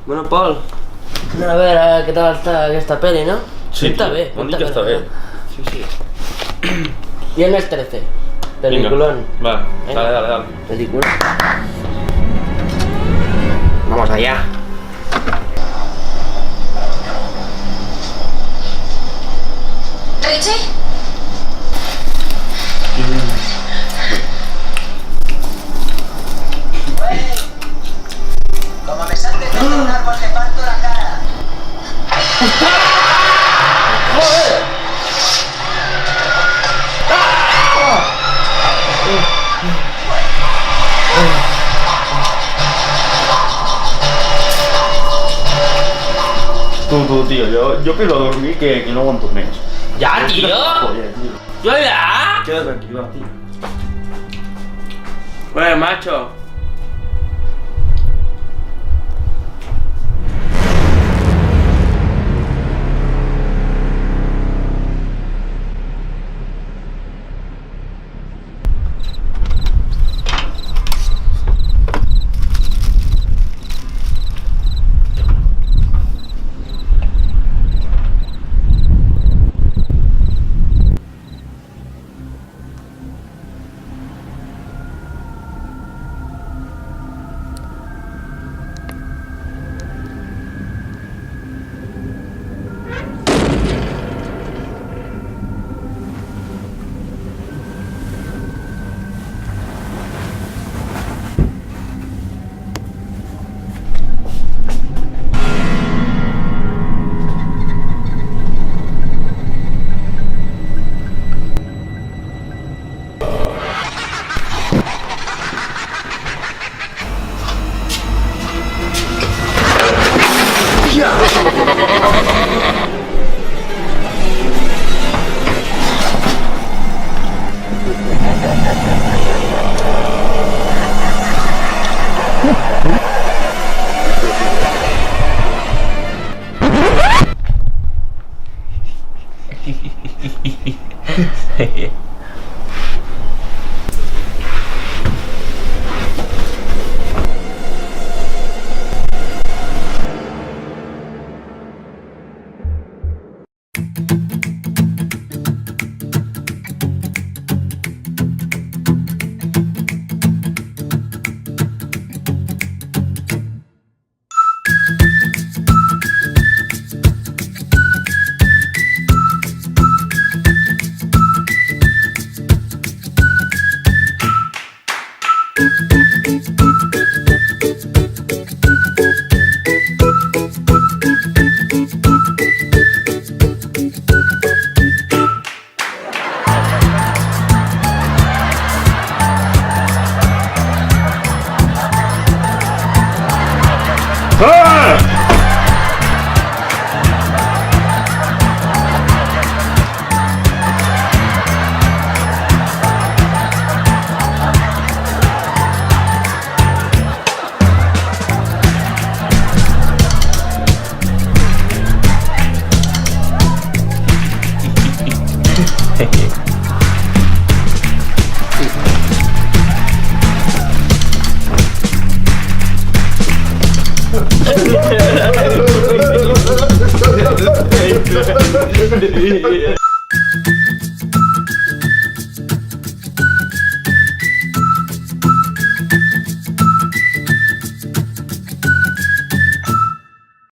Bueno, Pol, a ver què tal està aquesta peli, no? Sí, està bé. m'han dit que està bé. Sí, sí. Viernes 13. Peliculón. Va, dale. Película. Vamos allá. ¿Richie? Como me saltes de un árbol te parto la cara. Tú, tío, yo quiero dormir que no aguanto más. Ya, tío. Joder, tío. Yo ya. Queda tranquilo, tío. Bueno, macho. Yeah.